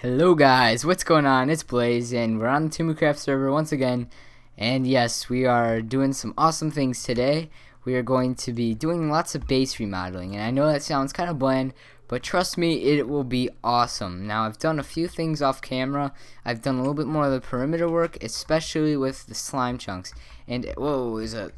Hello guys, what's going on? It's Blaze and we're on the TimuCraft server once again, and yes, we are doing some awesome things today. We are going to be doing lots of base remodeling, and I know that sounds kind of bland, but trust me, it will be awesome. Now, I've done a few things off camera. I've done a little bit more of the perimeter work, especially with the slime chunks. And whoa, there's a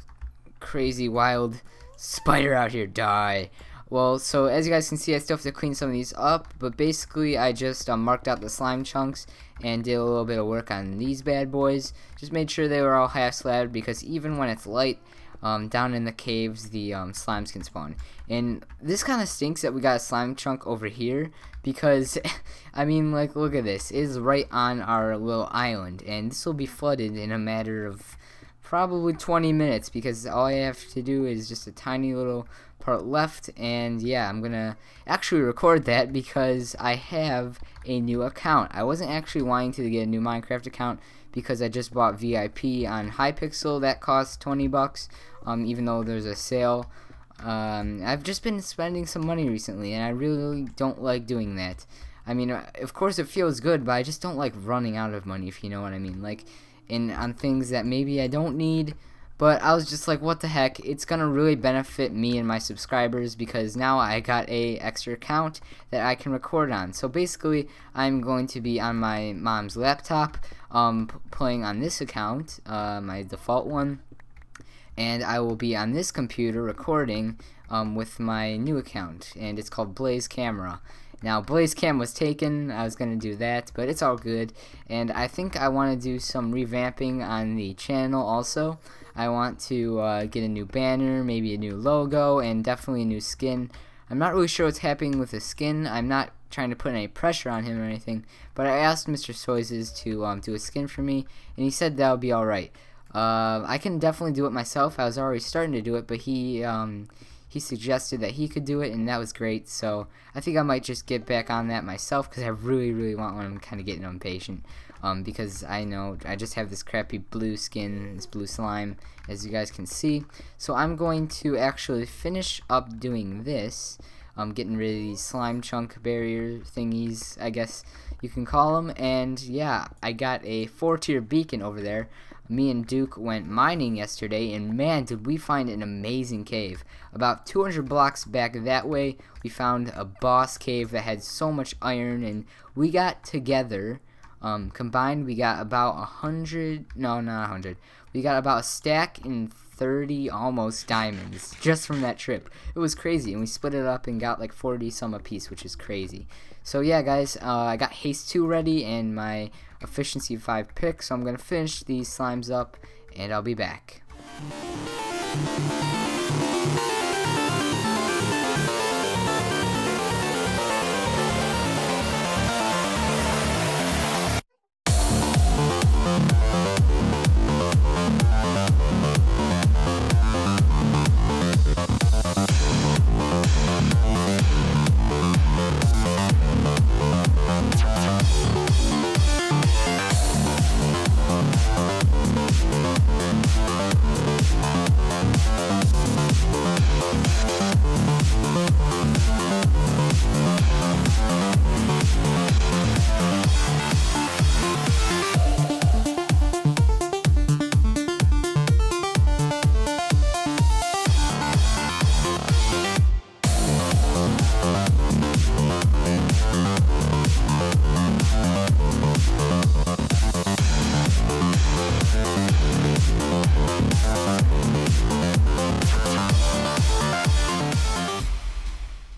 crazy wild spider out here. Die. Well, so as you guys can see, I still have to clean some of these up, but basically I just marked out the slime chunks and did a little bit of work on these bad boys. Just made sure they were all half slabbed, because even when it's light, down in the caves, the slimes can spawn. And this kind of stinks that we got a slime chunk over here, because I mean, like, look at this. It is right on our little island, and this will be flooded in a matter of probably 20 minutes, because all I have to do is just a tiny little part left. And yeah, I'm gonna actually record that because I have a new account. I wasn't actually wanting to get a new Minecraft account because I just bought VIP on Hypixel. That costs 20 bucks, even though there's a sale. I've just been spending some money recently, and I really don't like doing that. I mean, of course it feels good, but I just don't like running out of money, if you know what I mean. Like, on things that maybe I don't need. But I was just like, what the heck, it's gonna really benefit me and my subscribers, because now I got a extra account that I can record on. So basically, I'm going to be on my mom's laptop, playing on this account, my default one, and I will be on this computer recording with my new account, and it's called Blaze Camera. Now, Blaze Cam was taken. I was going to do that, but it's all good. And I think I want to do some revamping on the channel also. I want to get a new banner, maybe a new logo, and definitely a new skin. I'm not really sure what's happening with the skin. I'm not trying to put any pressure on him or anything, but I asked Mr. Soizes to do a skin for me, and he said that would be alright. I can definitely do it myself. I was already starting to do it, but he suggested that he could do it, and that was great. So I think I might just get back on that myself, because I really want one. I'm kind of getting impatient, because I know I just have this crappy blue skin, this blue slime, as you guys can see. So I'm going to actually finish up doing this, getting rid of these slime chunk barrier thingies, I guess you can call them. And yeah, I got a 4-tier beacon over there. Me and Duke went mining yesterday, and man, did we find an amazing cave. About 200 blocks back that way, we found a boss cave that had so much iron, and we got together, combined, we got about 100, no, not 100, we got about a stack and 30 almost diamonds just from that trip. It was crazy, and we split it up and got like 40 some a piece, which is crazy. So yeah, guys, I got haste 2 ready and my efficiency 5 pick, so I'm gonna finish these slimes up and I'll be back.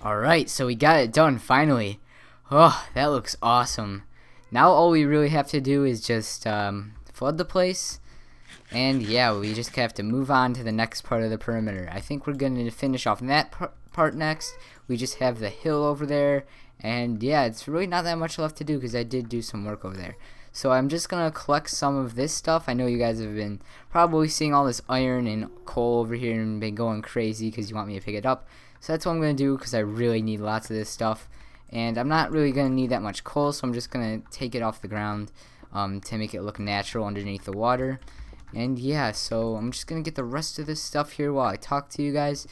Alright, so we got it done finally. Oh, that looks awesome. Now all we really have to do is just flood the place. And yeah, we just have to move on to the next part of the perimeter. I think we're going to finish off that part next. We just have the hill over there. And yeah, it's really not that much left to do, because I did do some work over there. So I'm just going to collect some of this stuff. I know you guys have been probably seeing all this iron and coal over here and been going crazy because you want me to pick it up. So that's what I'm going to do, because I really need lots of this stuff. And I'm not really going to need that much coal, so I'm just going to take it off the ground to make it look natural underneath the water. And yeah, so I'm just going to get the rest of this stuff here while I talk to you guys.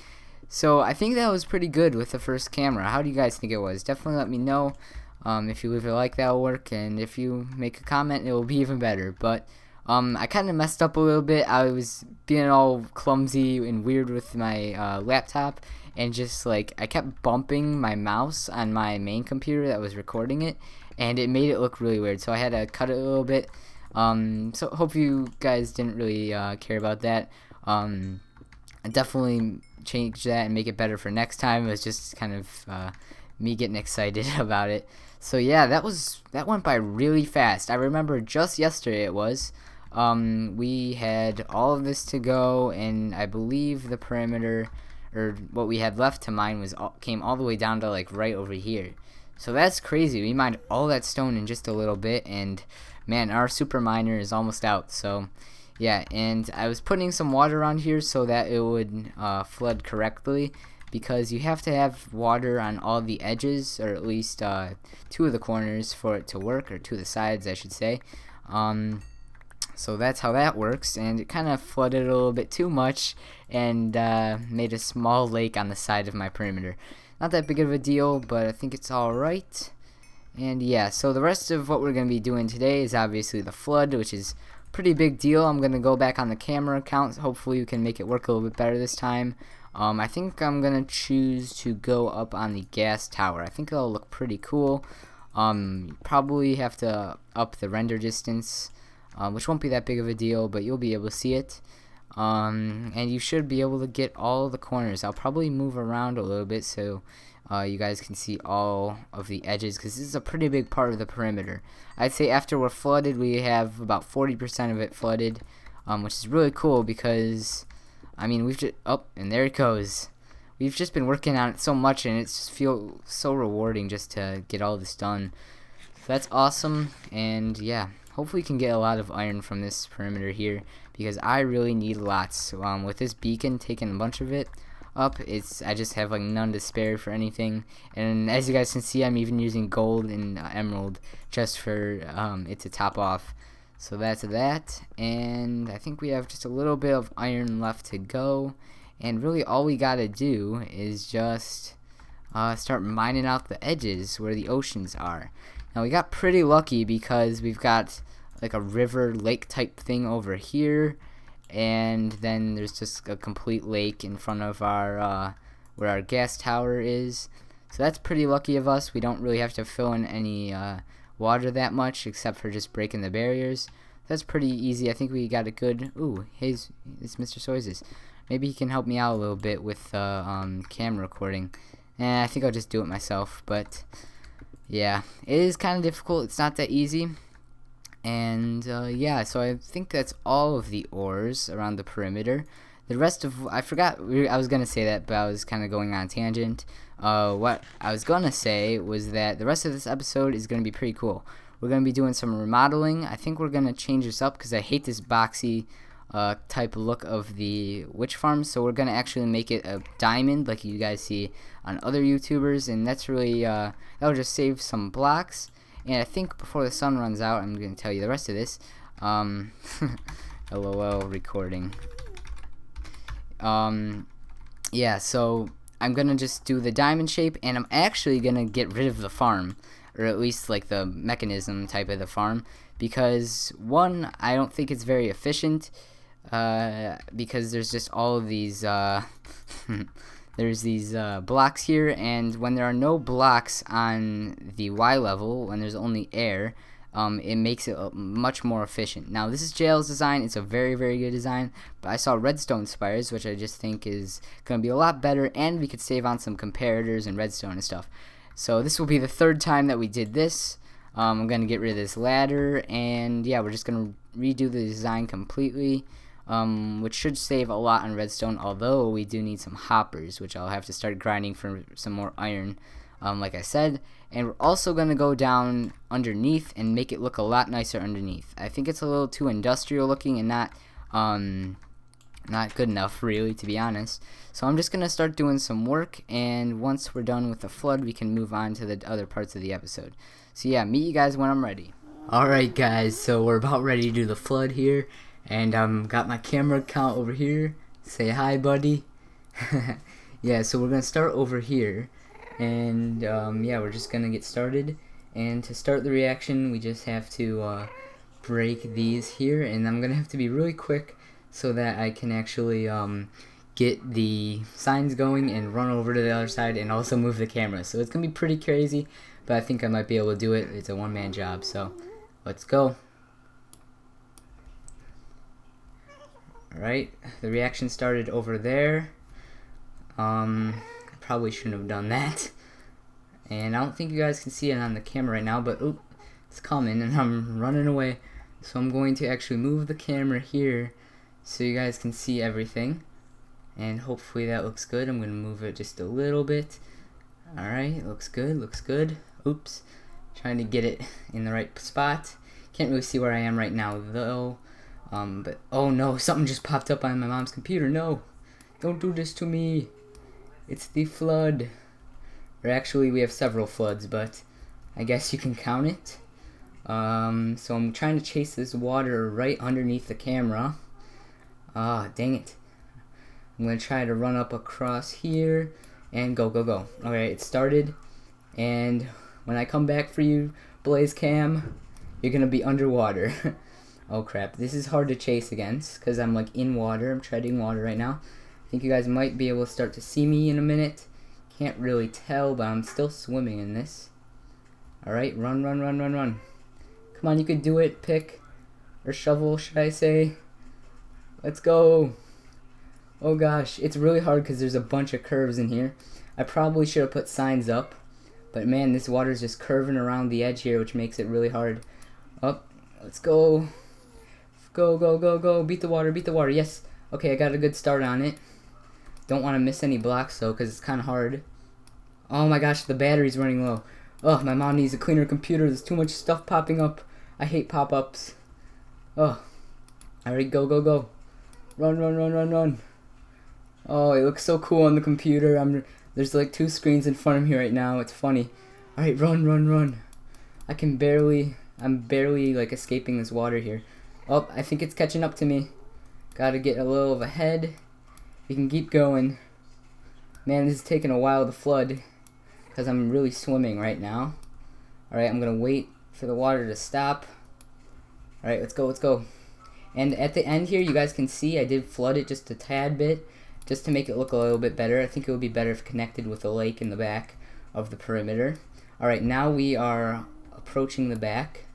So I think that was pretty good with the first camera. How do you guys think it was? Definitely let me know. If you leave a like, that'll work, and if you make a comment, it will be even better. But I kind of messed up a little bit. I was being all clumsy and weird with my laptop, and just like I kept bumping my mouse on my main computer that was recording it, and it made it look really weird. So I had to cut it a little bit. So hope you guys didn't really care about that. I definitely change that and make it better for next time. It was just kind of me getting excited about it. So yeah, that went by really fast. I remember just yesterday it was. We had all of this to go, and I believe the perimeter, or what we had left to mine, came all the way down to like right over here. So that's crazy. We mined all that stone in just a little bit, and man, our super miner is almost out. So yeah, and I was putting some water around here so that it would flood correctly, because you have to have water on all the edges, or at least 2 of the corners for it to work, or 2 of the sides I should say. So that's how that works, and it kind of flooded a little bit too much and made a small lake on the side of my perimeter. Not that big of a deal, but I think it's alright. And yeah, so the rest of what we're going to be doing today is obviously the flood, which is a pretty big deal. I'm going to go back on the camera account. Hopefully we can make it work a little bit better this time. I think I'm going to choose to go up on the gas tower. I think it'll look pretty cool. Probably have to up the render distance, which won't be that big of a deal, but you'll be able to see it. And you should be able to get all the corners. I'll probably move around a little bit so you guys can see all of the edges, because this is a pretty big part of the perimeter. I'd say after we're flooded, we have about 40% of it flooded, which is really cool, because I mean, we've just, oh, and there it goes. We've just been working on it so much, and it just feels so rewarding just to get all this done. So that's awesome, and yeah, hopefully we can get a lot of iron from this perimeter here, because I really need lots. With this beacon taking a bunch of it up, I just have like none to spare for anything. And as you guys can see, I'm even using gold and emerald just for it to top off. So that's that, and I think we have just a little bit of iron left to go, and really all we gotta do is just start mining out the edges where the oceans are. Now we got pretty lucky because we've got like a river lake type thing over here, and then there's just a complete lake in front of our where our gas tower is. So that's pretty lucky of us. We don't really have to fill in any water that much, except for just breaking the barriers. That's pretty easy. I think we got a good. Ooh, hey, it's Mr. Soizes. Maybe he can help me out a little bit with camera recording. I think I'll just do it myself. But yeah, it is kind of difficult. It's not that easy. And yeah, so I think that's all of the ores around the perimeter. The rest of, I forgot, I was going to say that, but I was kind of going on a tangent. What I was going to say was that the rest of this episode is going to be pretty cool. We're going to be doing some remodeling. I think we're going to change this up because I hate this boxy type look of the witch farm. So we're going to actually make it a diamond like you guys see on other YouTubers. And that's really, that'll just save some blocks. And I think before the sun runs out, I'm going to tell you the rest of this. LOL recording. Yeah, so I'm gonna just do the diamond shape, and I'm actually gonna get rid of the farm, or at least like the mechanism type of the farm, because one, I don't think it's very efficient, because there's just all of these there's these blocks here, and when there are no blocks on the Y level, when there's only air, it makes it much more efficient. Now this is JL's design. It's a very, very good design, but I saw redstone spires, which I just think is going to be a lot better, and we could save on some comparators and redstone and stuff. So this will be the 3rd time that we did this. I'm going to get rid of this ladder, and yeah, we're just going to redo the design completely, which should save a lot on redstone, although we do need some hoppers, which I'll have to start grinding for some more iron, like I said. And we're also going to go down underneath and make it look a lot nicer underneath. I think it's a little too industrial looking and not good enough, really, to be honest. So I'm just going to start doing some work, and once we're done with the flood, we can move on to the other parts of the episode. So yeah, meet you guys when I'm ready. Alright guys, so we're about ready to do the flood here, and got my camera account over here. Say hi, buddy. Yeah, so we're going to start over here. And yeah, we're just gonna get started, And to start the reaction, we just have to break these here, and I'm gonna have to be really quick so that I can actually get the signs going and run over to the other side and also move the camera. So it's gonna be pretty crazy, but I think I might be able to do it. It's a one-man job, so let's go. Alright, the reaction started over there. I probably shouldn't have done that. And I don't think you guys can see it on the camera right now, but oop, it's coming and I'm running away. So I'm going to actually move the camera here so you guys can see everything. And hopefully that looks good. I'm going to move it just a little bit. Alright, looks good, looks good. Oops, trying to get it in the right spot. Can't really see where I am right now though. But oh no, something just popped up on my mom's computer. No, don't do this to me. It's the flood. Or actually, we have several floods, but I guess you can count it. So I'm trying to chase this water right underneath the camera. Ah, dang it. I'm going to try to run up across here and go, go, go. Alright, it started. And when I come back for you, Blaze Cam, you're going to be underwater. Oh crap, this is hard to chase against because I'm like in water. I'm treading water right now. I think you guys might be able to start to see me in a minute. Can't really tell, but I'm still swimming in this. Alright, run, run, run, run, run. Come on, you could do it. Pick or shovel, should I say. Let's go. Oh gosh, it's really hard because there's a bunch of curves in here. I probably should have put signs up, but man, this water is just curving around the edge here, which makes it really hard. Up, let's go. Go, go, go, go. Beat the water, beat the water. Yes. Okay, I got a good start on it. Don't want to miss any blocks though, because it's kind of hard. Oh my gosh, the battery's running low. Oh, my mom needs a cleaner computer. There's too much stuff popping up. I hate pop-ups. Oh. Alright, go, go, go. Run, run, run, run, run. Oh, it looks so cool on the computer. There's like 2 screens in front of me right now. It's funny. Alright, run, run, run. I'm barely like escaping this water here. Oh, I think it's catching up to me. Gotta get a little of ahead. We can keep going. Man, this is taking a while to flood because I'm really swimming right now. Alright, I'm gonna wait for the water to stop. Alright, let's go, let's go. And at the end here, you guys can see I did flood it just a tad bit just to make it look a little bit better. I think it would be better if connected with a lake in the back of the perimeter. Alright, now we are approaching the back.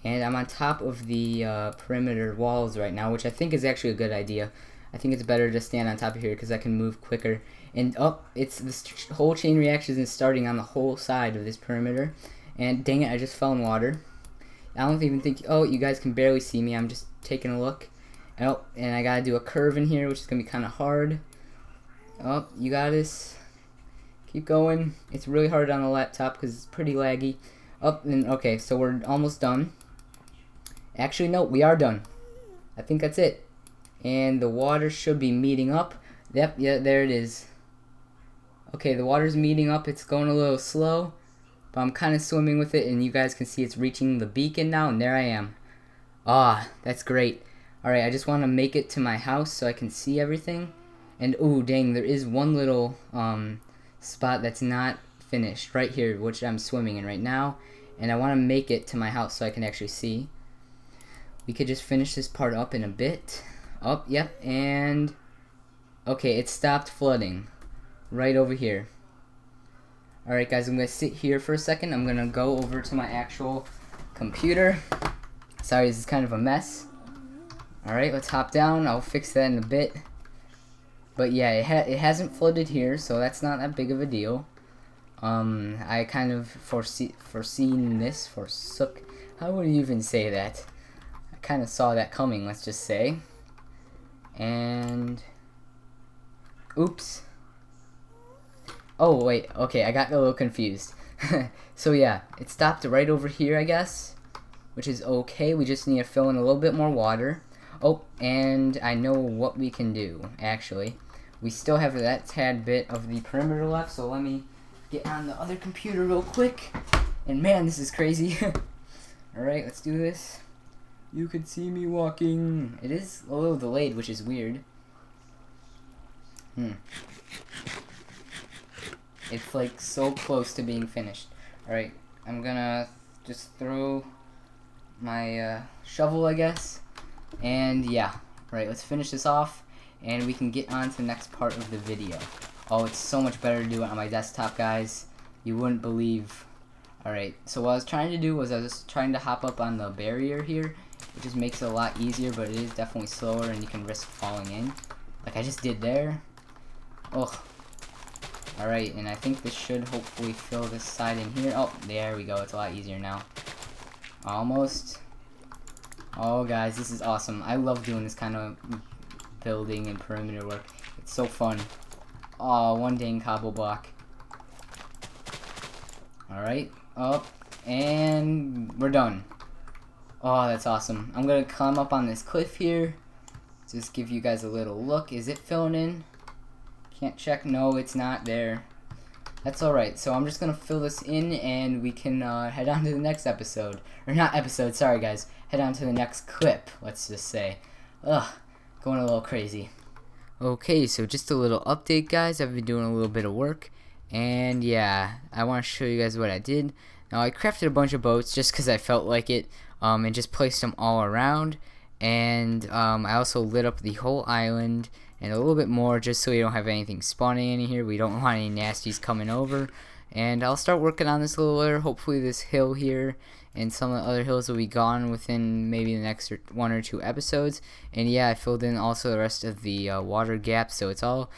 And I'm on top of the perimeter walls right now, which I think is actually a good idea. I think it's better to stand on top of here because I can move quicker. And it's this whole chain reaction is starting on the whole side of this perimeter. And dang it, I just fell in water. I don't even think, oh, you guys can barely see me. I'm just taking a look. Oh, and I gotta do a curve in here, which is gonna be kind of hard. Oh, you got this. Keep going. It's really hard on the laptop because it's pretty laggy. Oh, and okay, so we're almost done. Actually, no, we are done. I think that's it. And the water should be meeting up. Yep, yeah, there it is. Okay, the water's meeting up. It's going a little slow, but I'm kind of swimming with it, and you guys can see it's reaching the beacon now, and there I am. Ah, that's great. Alright, I just want to make it to my house so I can see everything. And, ooh, dang, there is one little spot that's not finished right here, which I'm swimming in right now. And I want to make it to my house so I can actually see. We could just finish this part up in a bit. Oh, yep, and okay, it stopped flooding right over here. Alright guys, I'm going to sit here for a second. I'm going to go over to my actual computer. Sorry, this is kind of a mess. Alright, let's hop down. I'll fix that in a bit. But yeah, it hasn't flooded here, so that's not that big of a deal. I kind of foreseen this, forsook. How would you even say that? I kind of saw that coming, let's just say. And oops. Oh wait, okay, I got a little confused. So yeah, it stopped right over here, I guess, which is okay. We just need to fill in a little bit more water. Oh, and I know what we can do, actually. We still have that tad bit of the perimeter left, so let me get on the other computer real quick. And man, this is crazy. Alright, let's do this. You could see me walking. It is a little delayed, which is weird. It's like so close to being finished. Alright, I'm gonna just throw my shovel, I guess. And yeah, right, let's finish this off and we can get on to the next part of the video. Oh, it's so much better to do it on my desktop, guys. You wouldn't believe. Alright, so what I was trying to do was I was trying to hop up on the barrier here. It just makes it a lot easier, but it is definitely slower and you can risk falling in. Like I just did there. Ugh. Alright, and I think this should hopefully fill this side in here. Oh, there we go. It's a lot easier now. Almost. Oh, guys, this is awesome. I love doing this kind of building and perimeter work. It's so fun. Oh, one dang cobble block. Alright, up, and we're done. Oh, that's awesome. I'm gonna climb up on this cliff here. Just give you guys a little look. Is it filling in? Can't check. No, it's not there. That's alright. So I'm just gonna fill this in and we can head on to the next episode. Or not episode, sorry guys. Head on to the next clip, let's just say. Ugh, going a little crazy. Okay, so just a little update, guys. I've been doing a little bit of work. And yeah, I want to show you guys what I did. Now I crafted a bunch of boats just because I felt like it, and just placed them all around. And I also lit up the whole island and a little bit more just so we don't have anything spawning in here. We don't want any nasties coming over. And I'll start working on this a little later. Hopefully this hill here and some of the other hills will be gone within maybe the next 1 or 2 episodes. And yeah, I filled in also the rest of the water gaps, so it's all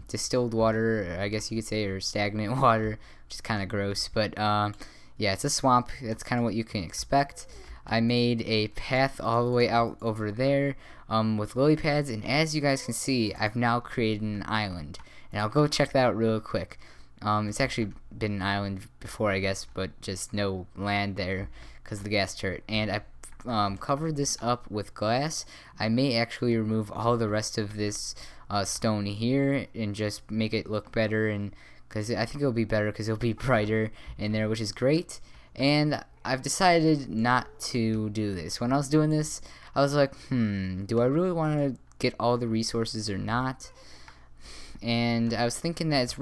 distilled water, I guess you could say, or stagnant water, which is kind of gross. But yeah, it's a swamp. That's kind of what you can expect. I made a path all the way out over there with lily pads, and as you guys can see, I've now created an island. And I'll go check that out real quick. It's actually been an island before, I guess, but just no land there because of the gas turret. And I covered this up with glass. I may actually remove all the rest of this stone here and just make it look better, and because I think it'll be better because it'll be brighter in there, which is great. And I've decided not to do this. When I was doing this, I was like, do I really want to get all the resources or not? And I was thinking that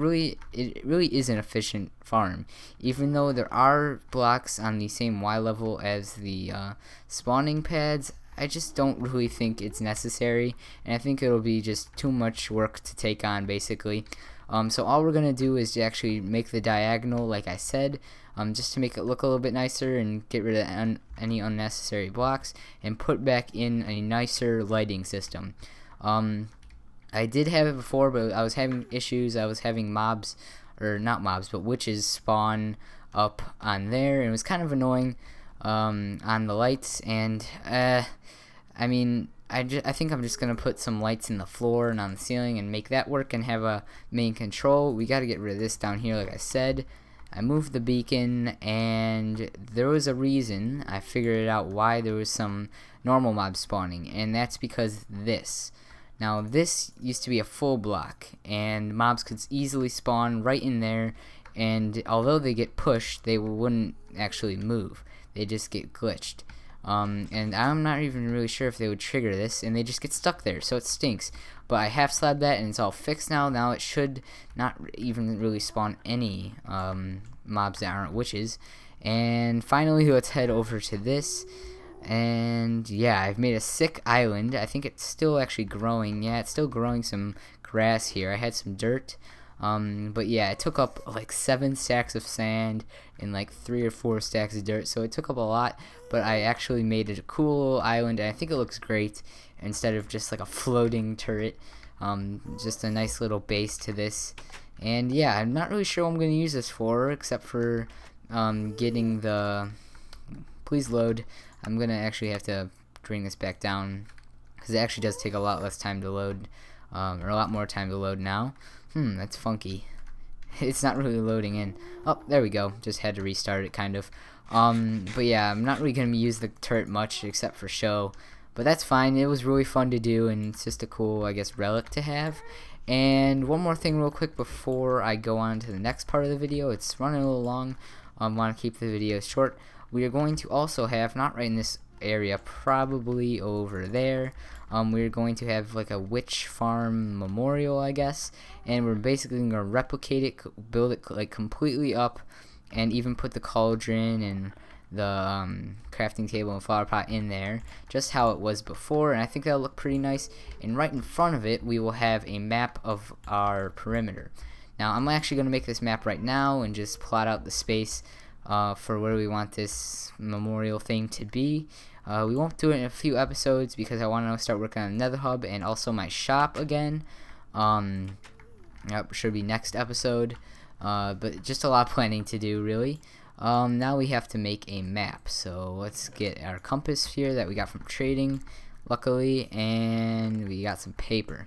it really is an efficient farm, even though there are blocks on the same Y level as the spawning pads. I just don't really think it's necessary, and I think it'll be just too much work to take on, basically. So all we're gonna do is actually make the diagonal, like I said, just to make it look a little bit nicer and get rid of any unnecessary blocks and put back in a nicer lighting system. I did have it before, but I was having issues. I was having mobs, or not mobs, but witches spawn up on there, and it was kind of annoying on the lights. And I mean, I think I'm just gonna put some lights in the floor and on the ceiling and make that work and have a main control. We got to get rid of this down here, like I said. I moved the beacon, and there was a reason. I figured out why there was some normal mobs spawning, and that's because this. Now this used to be a full block, and mobs could easily spawn right in there, and although they get pushed, they wouldn't actually move. They just get glitched. And I'm not even really sure if they would trigger this, and they just get stuck there, so it stinks. But I half slabbed that, and it's all fixed now. Now it should not even really spawn any mobs that aren't witches. And finally, let's head over to this. And yeah, I've made a sick island. I think it's still actually growing. Yeah, it's still growing some grass here. I had some dirt. But yeah, it took up like 7 stacks of sand and like 3 or 4 stacks of dirt, so it took up a lot, but I actually made it a cool island, and I think it looks great instead of just like a floating turret. Just a nice little base to this. And yeah, I'm not really sure what I'm going to use this for, except for getting the... Please load. I'm going to actually have to bring this back down, because it actually does take a lot less time to load, or a lot more time to load now. That's funky. It's not really loading in. Oh, there we go. Just had to restart it, kind of. But yeah, I'm not really going to use the turret much, except for show. But that's fine. It was really fun to do, and it's just a cool, I guess, relic to have. And one more thing real quick before I go on to the next part of the video. It's running a little long. I want to keep the video short. We are going to also have, not right in this area, probably over there, we're going to have like a witch farm memorial, I guess, and we're basically going to replicate it, build it like completely up, and even put the cauldron and the crafting table and flower pot in there, just how it was before, and I think that'll look pretty nice. And right in front of it we will have a map of our perimeter. Now I'm actually going to make this map right now and just plot out the space for where we want this memorial thing to be. We won't do it in a few episodes because I want to start working on Nether Hub and also my shop again. That should be next episode, but just a lot of planning to do, really. Now we have to make a map, so let's get our compass here that we got from trading, luckily, and we got some paper.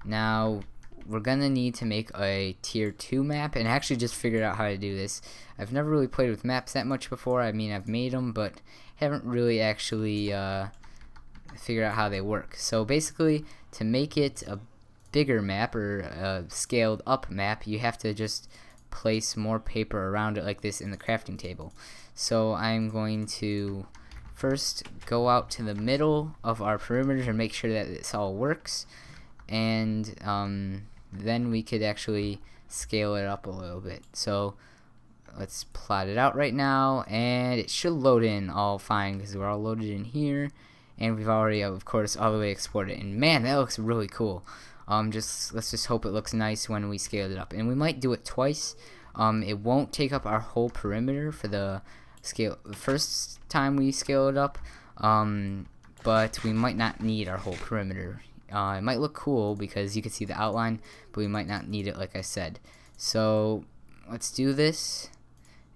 Now we're gonna need to make a tier 2 map, and I actually just figured out how to do this. I've never really played with maps that much before. I mean, I've made them, but haven't really actually figured out how they work. So basically, to make it a bigger map, or a scaled up map, you have to just place more paper around it like this in the crafting table. So I'm going to first go out to the middle of our perimeter and make sure that this all works, and then we could actually scale it up a little bit. So let's plot it out right now, and it should load in all fine because we're all loaded in here, and we've already, of course, all the way exported it. And man, that looks really cool. Let's just hope it looks nice when we scale it up, and we might do it twice. It won't take up our whole perimeter for the first time we scale it up, but we might not need our whole perimeter. It might look cool because you can see the outline, but we might not need it, like I said. So let's do this.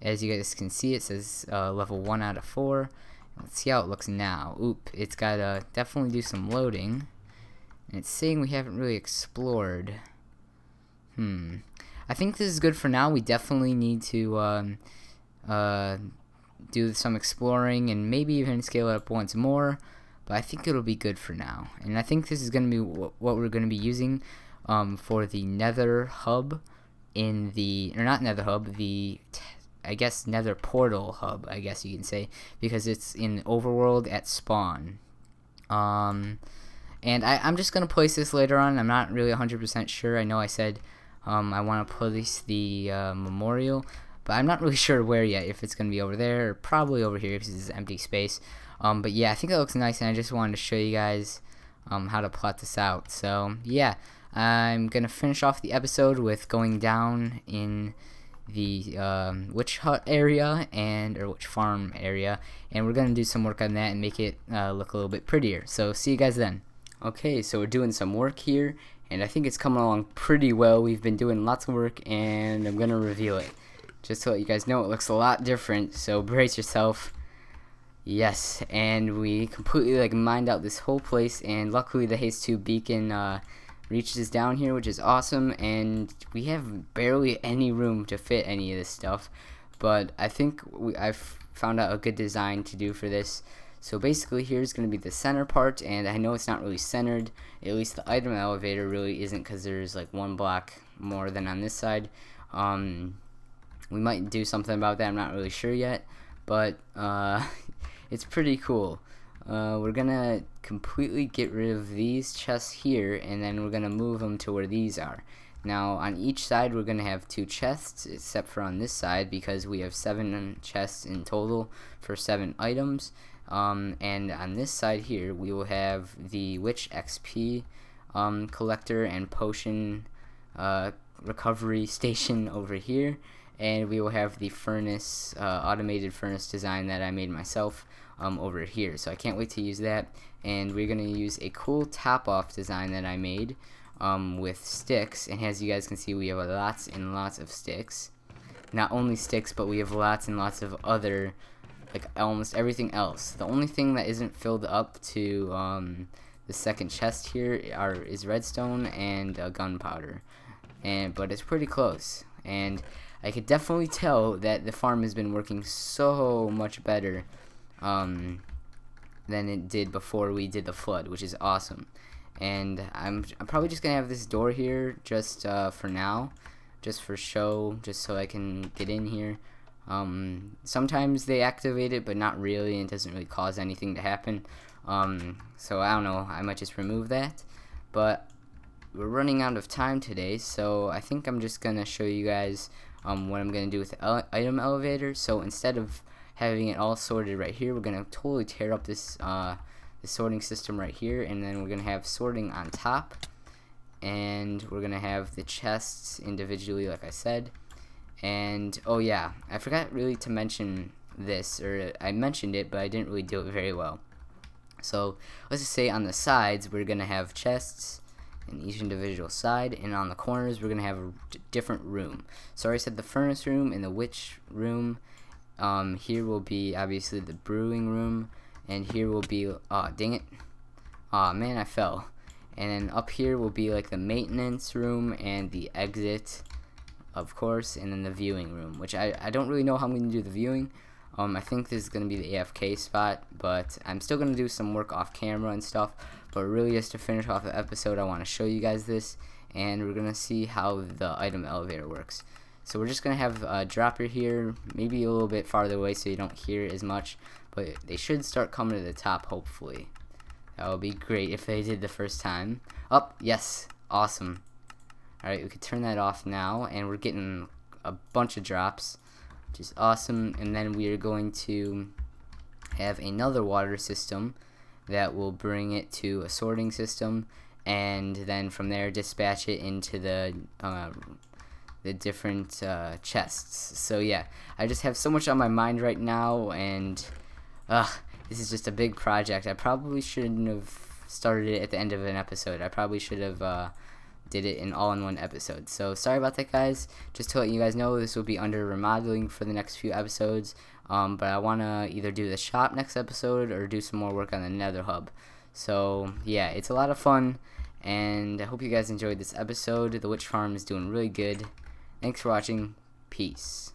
As you guys can see, it says level 1 out of 4. Let's see how it looks now. Oop, it's gotta definitely do some loading. And it's saying we haven't really explored. I think this is good for now. We definitely need to do some exploring and maybe even scale it up once more. But I think it'll be good for now. And I think this is going to be what we're going to be using for the Nether Hub in the, or not Nether Hub, the I guess Nether Portal Hub, I guess you can say, because it's in Overworld at spawn. And I'm just going to place this later on. I'm not really 100% sure. I know I said I want to place the memorial, but I'm not really sure where yet, if it's going to be over there or probably over here because it's empty space. But yeah, I think it looks nice, and I just wanted to show you guys how to plot this out. So yeah, I'm going to finish off the episode with going down in the witch hut area, or witch farm area, and we're going to do some work on that and make it look a little bit prettier. So see you guys then. Okay, so we're doing some work here, and I think it's coming along pretty well. We've been doing lots of work, and I'm going to reveal it. Just to let you guys know, it looks a lot different, so brace yourself. Yes, and we completely mined out this whole place, and luckily the Haze 2 beacon reaches down here, which is awesome, and we have barely any room to fit any of this stuff, but I think I've found out a good design to do for this. So basically here's going to be the center part, and I know it's not really centered, at least the item elevator really isn't, because there's like one block more than on this side. We might do something about that, I'm not really sure yet, but it's pretty cool. We're gonna completely get rid of these chests here, and then we're gonna move them to where these are. Now on each side we're gonna have 2 chests, except for on this side, because we have 7 chests in total for 7 items. And on this side here we will have the witch XP collector and potion recovery station over here, and we will have the furnace, automated furnace design that I made myself over here. So I can't wait to use that, and we're going to use a cool top off design that I made with sticks, and as you guys can see we have lots and lots of sticks. Not only sticks, but we have lots and lots of other, like almost everything else. The only thing that isn't filled up to the second chest here is redstone and gunpowder, but it's pretty close, and I could definitely tell that the farm has been working so much better than it did before we did the flood, which is awesome. And I'm probably just gonna have this door here just for now, just for show, just so I can get in here. Sometimes they activate it, but not really, and it doesn't really cause anything to happen. So I don't know, I might just remove that. But we're running out of time today, so I think I'm just gonna show you guys what I'm going to do with the item elevator. So instead of having it all sorted right here, we're going to totally tear up this the sorting system right here, and then we're going to have sorting on top, and we're going to have the chests individually like I said. And oh yeah, I forgot really to mention this, or I mentioned it but I didn't really do it very well. So let's just say on the sides we're going to have chests in each individual side, and on the corners we're going to have a different room. So I said the furnace room and the witch room. Here will be obviously the brewing room, and here will be, dang it, man, I fell. And then up here will be like the maintenance room and the exit, of course, and then the viewing room, which I don't really know how I'm going to do the viewing. I think this is going to be the AFK spot, but I'm still going to do some work off camera and stuff. But really, just to finish off the episode, I want to show you guys this, and we're going to see how the item elevator works. So we're just going to have a dropper here, maybe a little bit farther away so you don't hear it as much, but they should start coming to the top, hopefully. That would be great if they did the first time. Oh, yes, awesome. Alright, we could turn that off now, and we're getting a bunch of drops, which is awesome. And then we are going to have another water system that will bring it to a sorting system, and then from there dispatch it into the different chests. So yeah, I just have so much on my mind right now, and this is just a big project. I probably shouldn't have started it at the end of an episode. I probably should have did it in all-in-one episode. So sorry about that, guys. Just to let you guys know, this will be under remodeling for the next few episodes. But I want to either do the shop next episode or do some more work on the nether hub. So yeah, it's a lot of fun, and I hope you guys enjoyed this episode. The witch farm is doing really good. Thanks for watching. Peace.